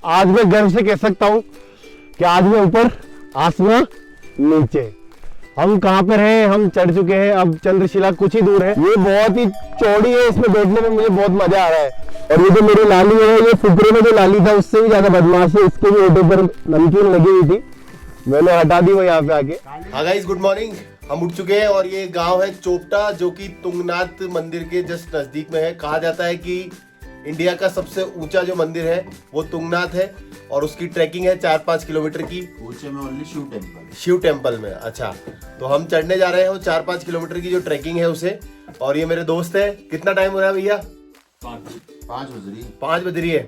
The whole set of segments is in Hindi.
आज मैं गर्व से कह सकता हूँ कि आज मैं ऊपर आसमान नीचे। हम कहाँ पर हैं? हम चढ़ चुके हैं, अब चंद्रशिला कुछ ही दूर है। ये बहुत ही चौड़ी है, इसमें बैठने में मुझे बहुत मजा आ रहा है। और ये जो मेरी लाली है, ये फुकरे में जो लाली था उससे भी ज्यादा बदमाश है। इसके भी ओटे पर नमकीन लगी हुई थी, मैंने हटा दी वो यहाँ पे आके। हाँ गाइस, गुड मॉर्निंग। हम उठ चुके हैं और ये गांव है चोपटा, जो कि तुंगनाथ मंदिर के जस्ट नजदीक में है। कहा जाता है कि इंडिया का सबसे ऊंचा जो मंदिर है वो तुंगनाथ है और उसकी ट्रैकिंग है 4-5 किलोमीटर की। ऊंचे में ओनली शिव टेम्पल में। अच्छा, तो हम चढ़ने जा रहे हैं वो 4-5 किलोमीटर की जो ट्रैकिंग है उसे। और ये मेरे दोस्त है। कितना टाइम हो रहा है भैया? 5 बज रही है।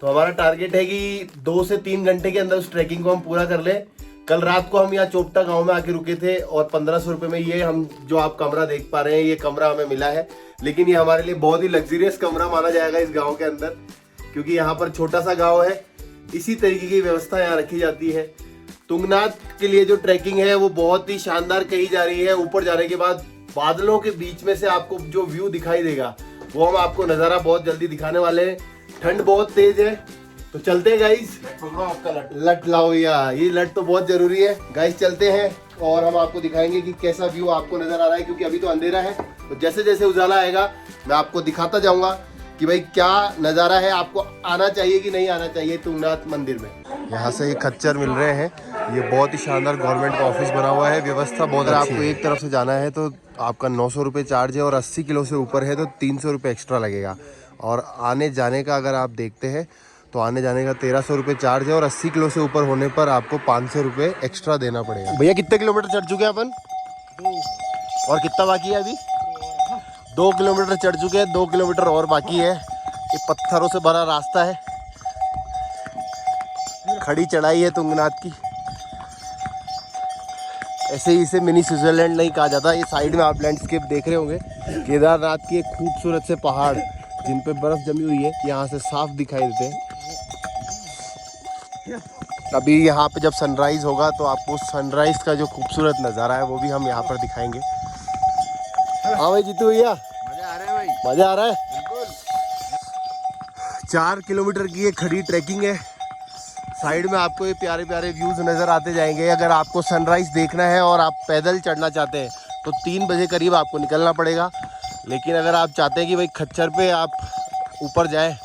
तो हमारा टारगेट है कि 2 से 3 घंटे के अंदर उस ट्रैकिंग को हम पूरा कर लें। कल रात को हम यहाँ चोपटा गांव में आके रुके थे और 1500 रुपए में ये हम जो आप कमरा देख पा रहे हैं, ये कमरा हमें मिला है। लेकिन ये हमारे लिए बहुत ही लग्जरियस कमरा माना जाएगा इस गांव के अंदर, क्योंकि यहाँ पर छोटा सा गांव है। इसी तरीके की व्यवस्था यहाँ रखी जाती है। तुंगनाथ के लिए जो ट्रैकिंग है वो बहुत ही शानदार कही जा रही है। ऊपर जाने के बाद बादलों के बीच में से आपको जो व्यू दिखाई देगा वो हम आपको नजारा बहुत जल्दी दिखाने वाले हैं। ठंड बहुत तेज है, तो चलते हैं गाइस। आपका लट लाओ यार, ये लट तो बहुत जरूरी है। गाइस चलते हैं और हम आपको दिखाएंगे कि कैसा व्यू आपको नजर आ रहा है, क्योंकि अभी तो अंधेरा है। तो जैसे जैसे उजाला आएगा मैं आपको दिखाता जाऊंगा कि भाई क्या नजारा है। आपको आना चाहिए कि नहीं आना चाहिए तुंगनाथ मंदिर में। यहाँ से ये खच्चर मिल रहे हैं। ये बहुत ही शानदार गवर्नमेंट का ऑफिस बना हुआ है। व्यवस्था बहुत अच्छी है। आपको एक तरफ से जाना है तो आपका 900 रुपये चार्ज है और 80 किलो से ऊपर है तो 300 रुपये एक्स्ट्रा लगेगा। और आने जाने का अगर आप देखते हैं तो आने जाने का 1300 रुपये चार्ज है और 80 किलो से ऊपर होने पर आपको 500 रुपये एक्स्ट्रा देना पड़ेगा। भैया कितने किलोमीटर चढ़ चुके हैं अपन? 2 और कितना बाकी है अभी? 2 किलोमीटर चढ़ चुके हैं, 2 किलोमीटर और बाकी है। ये पत्थरों से भरा रास्ता है, खड़ी चढ़ाई है तुंगनाथ की। ऐसे ही इसे मिनी स्विट्जरलैंड नहीं कहा जाता। ये साइड में आप लैंडस्केप देख रहे होंगे, केदारनाथ की एक खूबसूरत से पहाड़ जिन पे बर्फ जमी हुई है, यहाँ से साफ दिखाई देते हैं। अभी यहाँ पे जब सनराइज होगा तो आपको सनराइज का जो खूबसूरत नज़ारा है वो भी हम यहाँ पर दिखाएंगे। हाँ भाई जीतू भैया, मजा आ रहा है भाई? मजा आ रहा है। बिल्कुल। 4 किलोमीटर की ये खड़ी ट्रैकिंग है। साइड में आपको ये प्यारे प्यारे व्यूज नज़र आते जाएंगे। अगर आपको सनराइज देखना है और आप पैदल चढ़ना चाहते हैं तो 3 बजे करीब आपको निकलना पड़ेगा। लेकिन अगर आप चाहते हैं कि भाई खच्चर पे आप ऊपर जाएं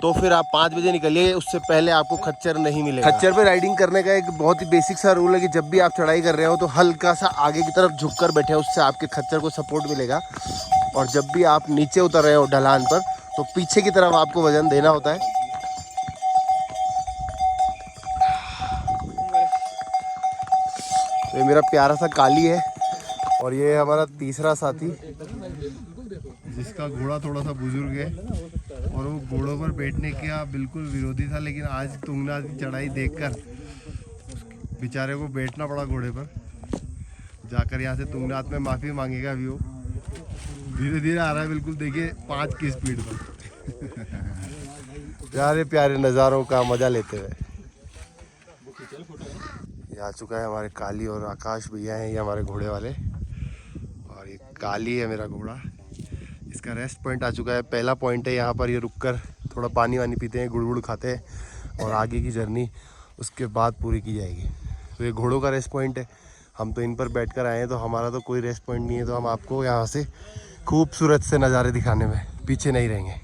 तो फिर आप 5 बजे निकलिए, उससे पहले आपको खच्चर नहीं मिलेगा। खच्चर पे राइडिंग करने का एक बहुत ही बेसिक सा रूल है कि जब भी आप चढ़ाई कर रहे हो तो हल्का सा आगे की तरफ झुककर बैठे, उससे आपके खच्चर को सपोर्ट मिलेगा। और जब भी आप नीचे उतर रहे हो ढलान पर तो पीछे की तरफ आपको वजन देना होता है। तो ये मेरा प्यारा सा काली है और ये हमारा तीसरा साथी, जिसका घोड़ा थोड़ा सा बुजुर्ग है और वो घोड़ों पर बैठने का बिल्कुल विरोधी था। लेकिन आज तुंगनाथ की चढ़ाई देखकर बेचारे को बैठना पड़ा घोड़े पर। जाकर यहाँ से तुंगनाथ में माफ़ी मांगेगा अभी वो। धीरे धीरे आ रहा है, बिल्कुल देखिए 5 की स्पीड पर। प्यारे प्यारे नज़ारों का मज़ा लेते हुए आ चुका है हमारे काली और आकाश भैया हैं, ये हमारे घोड़े वाले। और ये काली है मेरा घोड़ा। इसका रेस्ट पॉइंट आ चुका है। पहला पॉइंट है, यहाँ पर ये रुककर थोड़ा पानी वानी पीते हैं, गुड़ गुड़ खाते हैं और आगे की जर्नी उसके बाद पूरी की जाएगी। तो ये घोड़ों का रेस्ट पॉइंट है। हम तो इन पर बैठ कर आए हैं, तो हमारा तो कोई रेस्ट पॉइंट नहीं है। तो हम आपको यहाँ से खूबसूरत से नज़ारे दिखाने में पीछे नहीं रहेंगे।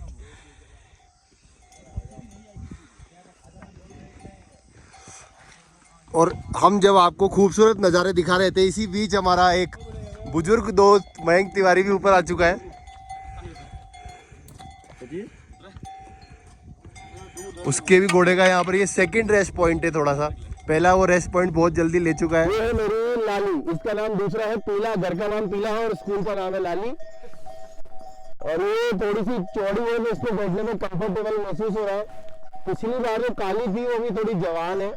और हम जब आपको खूबसूरत नज़ारे दिखा रहे थे, इसी बीच हमारा एक बुजुर्ग दोस्त मयंक तिवारी भी ऊपर आ चुका है। उसके भी घोड़े का यहाँ पर ये सेकंड रेस्ट पॉइंट है। थोड़ा सा पहला वो रेस्ट पॉइंट बहुत जल्दी ले चुका है। ये है मेरी लाली, इसका नाम दूसरा है पीला। घर का नाम पीला है और स्कूल का नाम है लाली। और ये थोड़ी सी चौड़ी है तो इसको बैठने में कंफर्टेबल महसूस हो रहा है। पिछली बार जो काली थी वो भी थोड़ी जवान है,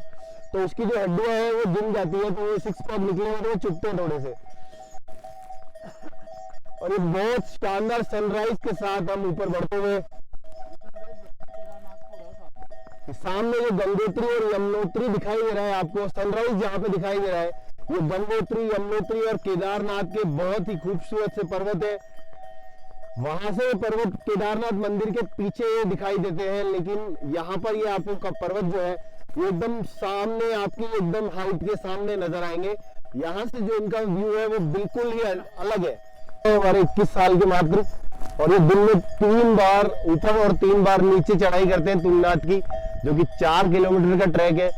तो उसकी जो हड्डियां है वो जम जाती है, तो वो 6 पैक निकले तो वो चुभते हैं थोड़े से। और ये बहुत शानदार सनराइज के साथ हम ऊपर बढ़ते हुए सामने ये गंगोत्री और यमुनोत्री दिखाई दे रहा है आपको। सनराइज जहाँ पे दिखाई दे रहा है ये गंगोत्री, यमुनोत्री और केदारनाथ के बहुत ही खूबसूरत से पर्वत है। वहां से पर्वत केदारनाथ मंदिर के पीछे ये दिखाई देते हैं, लेकिन यहाँ पर ये आपको पर्वत जो है ये एकदम सामने आपकी एकदम हाइट के सामने नजर आएंगे। यहाँ से जो इनका व्यू है वो बिल्कुल ही अलग है। हमारे 21 साल के मात्र, और ये दिन में 3 बार ऊपर और 3 बार नीचे चढ़ाई करते हैं तुंगनाथ की, जो कि 4 किलोमीटर का ट्रैक है।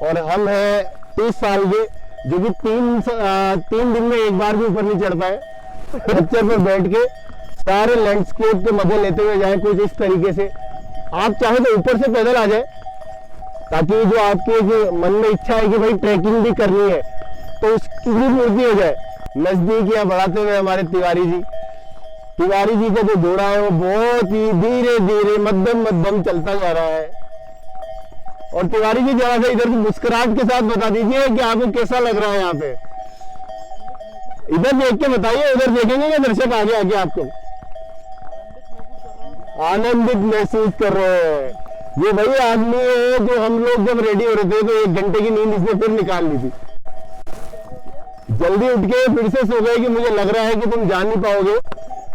और हम हैं 30 साल के, जो कि 3 दिन में एक बार भी ऊपर नहीं चढ़ पाए। खच्चर पर बैठ के सारे लैंडस्केप के मजे लेते हुए जाए कुछ इस तरीके से। आप चाहे तो ऊपर से पैदल आ जाए, ताकि जो आपके जो मन में इच्छा है कि भाई ट्रैकिंग भी करनी है तो उसकी भी पूर्ति हो जाए। नजदीक यहाँ बढ़ाते हुए हमारे तिवारी जी का जो घोड़ा है वो बहुत ही धीरे धीरे मध्यम चलता जा रहा है। और तिवारी जी जरा सा इधर मुस्कुराहट के साथ बता दीजिए कि आपको कैसा लग रहा है यहाँ पे। इधर देख के बताइए, उधर देखेंगे क्या दर्शक आगे आपको आनंदित महसूस कर रहे हैं। ये वही आदमी है जो हम लोग जब रेडी हो रहे थे तो 1 घंटे की नींद इसने फिर निकाल ली थी। जल्दी उठ के फिर से सो गए कि मुझे लग रहा है कि तुम जा नहीं पाओगे,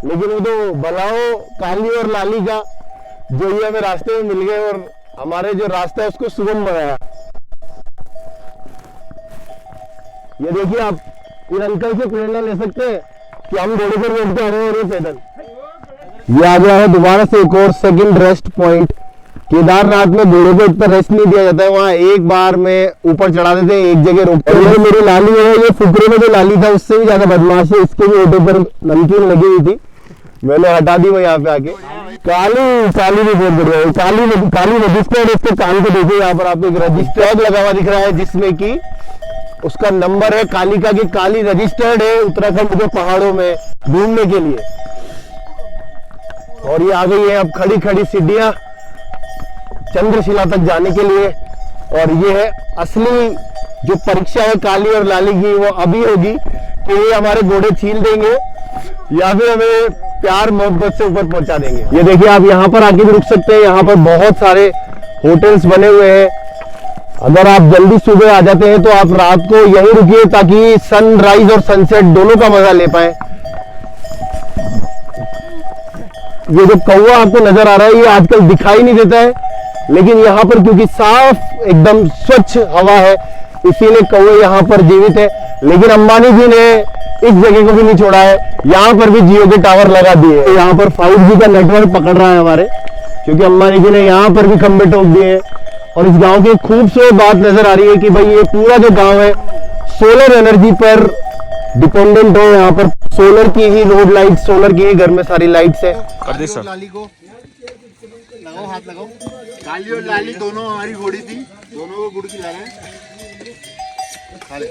लेकिन वो तो बलाओ काली और लाली का जो ये हमें रास्ते में मिल गए और हमारे जो रास्ता है उसको सुगम बनाया। ये देखिए, आप इन अंकल से प्रेरणा ले सकते हैं कि हम घोड़े पर बैठ के आ रहे हैं और ये पैदल। ये आ गया है दोबारा से एक और सेकंड रेस्ट पॉइंट। केदारनाथ में घोड़े को इतना रेस्ट नहीं दिया जाता है, वहाँ एक बार में ऊपर चढ़ा देते हैं, एक जगह रोकते हैं। मेरी लाली है, ये फुकरे में जो लाली था उससे भी ज्यादा बदमाश है, इसके भी ओटे पर नमकीन लगी हुई थी, मैंने हटा दी वो यहाँ पे आके। काली भी बहुत बढ़िया है, काली रजिस्टर्ड। इसके कान को देखिए, यहाँ पर आपको एक रजिस्टर्ड लगा हुआ दिख रहा है जिसमें कि उसका नंबर है कालिका की। काली रजिस्टर्ड है उत्तराखंड के पहाड़ों में घूमने के लिए। और ये आ गई है अब खड़ी सीढ़ियां चंद्रशिला तक जाने के लिए। और ये है असली जो परीक्षा है काली और लाली की, वो अभी होगी कि ये हमारे घोड़े छील देंगे या फिर हमें प्यार मोहब्बत से ऊपर पहुंचा देंगे। ये देखिए, आप यहाँ पर आके भी रुक सकते हैं, यहाँ पर बहुत सारे होटल्स बने हुए हैं। अगर आप जल्दी सुबह आ जाते हैं तो आप रात को यहीं रुकिए ताकि सनराइज और सनसेट दोनों का मजा ले पाए। ये जो कौवा आपको नजर आ रहा है ये आजकल दिखाई नहीं देता है, लेकिन यहाँ पर क्योंकि साफ एकदम स्वच्छ हवा है इसीलिए कौवे यहाँ पर जीवित है। लेकिन अंबानी जी ने इस जगह को भी नहीं छोड़ा है, यहाँ पर भी जियो के टावर लगा दिए। यहाँ पर 5G का नेटवर्क पकड़ रहा है हमारे, क्योंकि अंबानी जी ने यहाँ पर भी खंबे ठोक दिए। और इस गांव की खूबसूरत बात नजर आ रही है कि भाई ये पूरा जो गांव है सोलर एनर्जी पर डिपेंडेंट है। यहाँ पर सोलर की ही रोड लाइट, सोलर की ही घर में सारी लाइट्स है। लाली को लगाओ, हाथ लगाओ। काली और लाली दोनों हमारी घोड़ी थी, दोनों को गुड़ खिला रहे हैं। खा ले।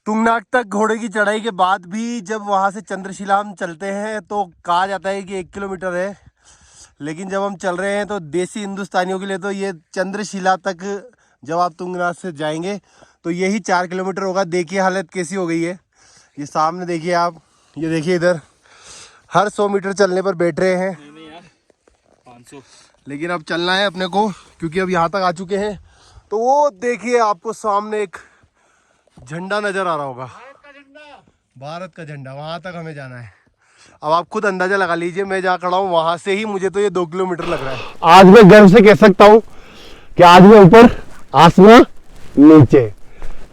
तुंगनाथ तक घोड़े की चढ़ाई के बाद भी जब वहाँ से चंद्रशिला हम चलते हैं तो कहा जाता है कि 1 किलोमीटर है, लेकिन जब हम चल रहे हैं तो देसी हिंदुस्तानियों के लिए तो ये चंद्रशिला तक जब आप तुंगनाथ से जाएंगे तो यही 4 किलोमीटर होगा। देखिए हालत कैसी हो गई है, ये सामने देखिए आप, ये देखिए इधर हर 100 मीटर चलने पर बैठ रहे हैं। नहीं यार 500, लेकिन अब चलना है अपने को क्योंकि अब यहाँ तक आ चुके हैं। तो वो देखिए आपको सामने एक झंडा नजर आ रहा होगा, भारत का झंडा, वहां तक हमें जाना है। अब आप खुद अंदाजा लगा लीजिए, मैं जहाँ खड़ा हूँ वहां से ही मुझे तो ये 2 किलोमीटर लग रहा है। आज मैं गर्व से कह सकता हूँ कि आज मैं ऊपर आसमां नीचे,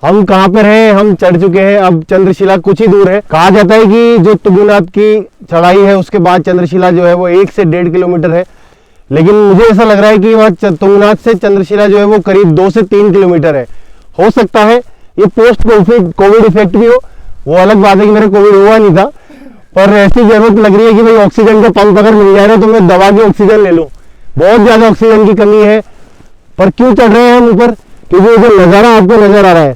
हम कहाँ पर हैं, हम चढ़ चुके हैं। अब चंद्रशिला कुछ ही दूर है। कहा जाता है कि जो तुंगनाथ की चढ़ाई है उसके बाद चंद्रशिला जो है वो 1 से 1.5 किलोमीटर है, लेकिन मुझे ऐसा लग रहा है कि वहाँ तुंगनाथ से चंद्रशिला जो है वो करीब 2 से 3 किलोमीटर है। हो सकता है ये पोस्ट कोविड इफेक्ट भी हो, वो अलग बात है कि मेरा कोविड हुआ नहीं था, पर ऐसी जरूरत लग रही है कि भाई ऑक्सीजन का पंप अगर मिल जाए तो मैं दबा के ऑक्सीजन ले लूं। बहुत ज्यादा ऑक्सीजन की कमी है। पर क्यों चढ़ रहे हैं हम ऊपर? क्योंकि जो नजारा आपको नजर आ रहा है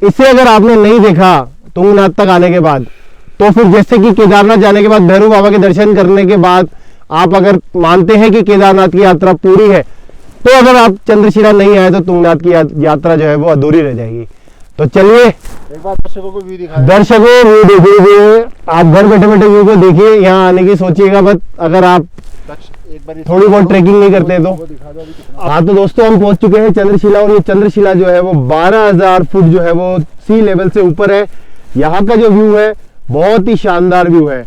इसे अगर आपने नहीं देखा तुंगनाथ तक आने के बाद, तो फिर जैसे कि केदारनाथ जाने के बाद भैरव बाबा के दर्शन करने के बाद आप अगर मानते हैं कि केदारनाथ की यात्रा पूरी है, तो अगर आप चंद्रशिला नहीं आए तो तुंगनाथ की यात्रा जो है वो अधूरी रह जाएगी। तो चलिए एक बार दर्शकों को व्यू दिखा दर्शकों व्यू देखिए, आप घर बैठे बैठे व्यू को देखिए, यहाँ आने की सोचिएगा, बट अगर आप एक बार थोड़ी बहुत ट्रैकिंग नहीं करते तो। दिखा दो अभी कितना। हाँ तो दोस्तों हम पहुंच चुके हैं चंद्रशिला, और ये चंद्रशिला जो है वो 12,000 फुट जो है वो सी लेवल से ऊपर है। यहाँ का जो व्यू है बहुत ही शानदार व्यू है।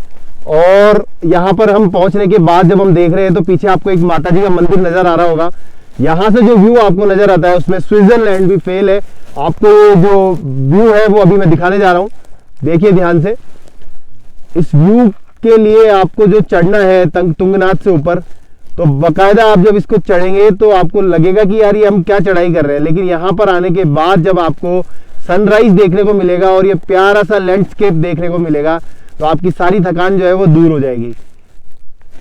और यहाँ पर हम पहुंचने के बाद जब हम देख रहे हैं तो पीछे आपको एक माता जी का मंदिर नजर आ रहा होगा। यहाँ से जो व्यू आपको नजर आता है उसमें स्विट्जरलैंड भी फेल है। आपको जो व्यू है वो अभी मैं दिखाने जा रहा हूँ, देखिए ध्यान से। इस व्यू के लिए आपको जो चढ़ना है तुंगनाथ से ऊपर, तो बकायदा आप जब इसको चढ़ेंगे तो आपको लगेगा कि यार ये हम क्या चढ़ाई कर रहे हैं, लेकिन यहाँ पर आने के बाद जब आपको सनराइज देखने को मिलेगा और ये प्यारा सा लैंडस्केप देखने को मिलेगा तो आपकी सारी थकान जो है वो दूर हो जाएगी।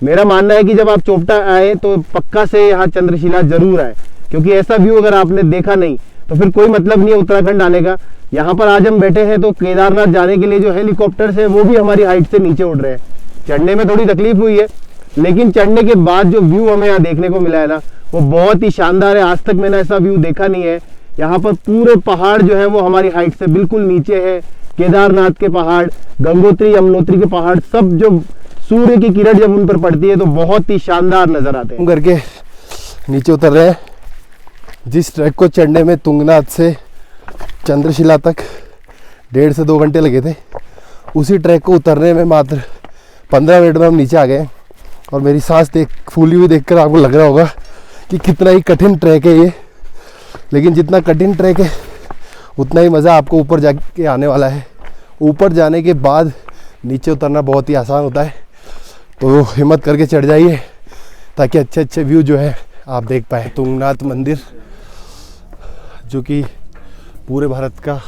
मेरा मानना है कि जब आप चोपटा आए तो पक्का से यहाँ चंद्रशिला जरूर आए, क्योंकि ऐसा व्यू अगर आपने देखा नहीं तो फिर कोई मतलब नहीं है उत्तराखंड आने का। यहाँ पर आज हम बैठे हैं तो केदारनाथ जाने के लिए जो हेलीकॉप्टर्स है वो भी हमारी हाइट से नीचे उड़ रहे हैं। चढ़ने में थोड़ी तकलीफ हुई है, लेकिन चढ़ने के बाद जो व्यू हमें यहाँ देखने को मिला है ना वो बहुत ही शानदार है। आज तक मैंने ऐसा व्यू देखा नहीं है। यहाँ पर पूरे पहाड़ जो है वो हमारी हाइट से बिल्कुल नीचे है। केदारनाथ के पहाड़, गंगोत्री यमुनोत्री के पहाड़, सब जो सूर्य की किरण जब उन पर पड़ती है तो बहुत ही शानदार नजर आते हैं। करके नीचे उतर रहे हैं। जिस ट्रैक को चढ़ने में तुंगनाथ से चंद्रशिला तक 1.5 से 2 घंटे लगे थे, उसी ट्रैक को उतरने में मात्र 15 मिनट में हम नीचे आ गए। और मेरी सांस फूली हुई देखकर आपको लग रहा होगा कि कितना ही कठिन ट्रैक है ये, लेकिन जितना कठिन ट्रैक है उतना ही मज़ा आपको ऊपर जाके आने वाला है। ऊपर जाने के बाद नीचे उतरना बहुत ही आसान होता है, तो हिम्मत करके चढ़ जाइए ताकि अच्छे अच्छे व्यू जो है आप देख पाए। तुंगनाथ मंदिर जो कि पूरे भारत का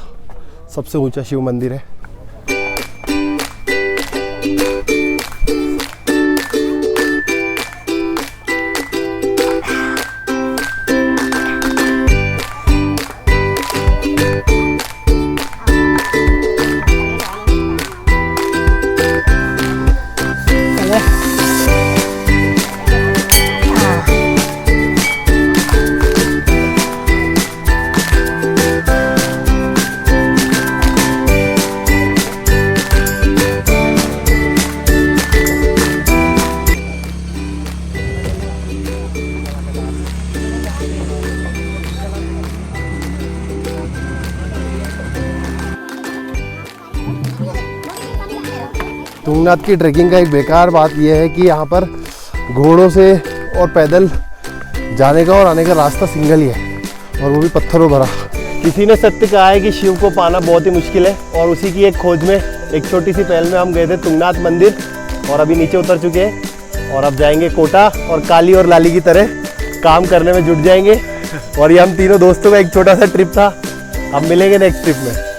सबसे ऊंचा शिव मंदिर है। तुंगनाथ की ट्रैकिंग का एक बेकार बात यह है कि यहाँ पर घोड़ों से और पैदल जाने का और आने का रास्ता सिंगल ही है, और वो भी पत्थरों भरा। किसी ने सत्य कहा है कि शिव को पाना बहुत ही मुश्किल है, और उसी की एक खोज में एक छोटी सी पहल में हम गए थे तुंगनाथ मंदिर, और अभी नीचे उतर चुके हैं और अब जाएंगे कोटा, और काली और लाली की तरह काम करने में जुट जाएंगे। और ये हम तीनों दोस्तों का एक छोटा सा ट्रिप था। अब मिलेंगे नेक्स्ट ट्रिप में।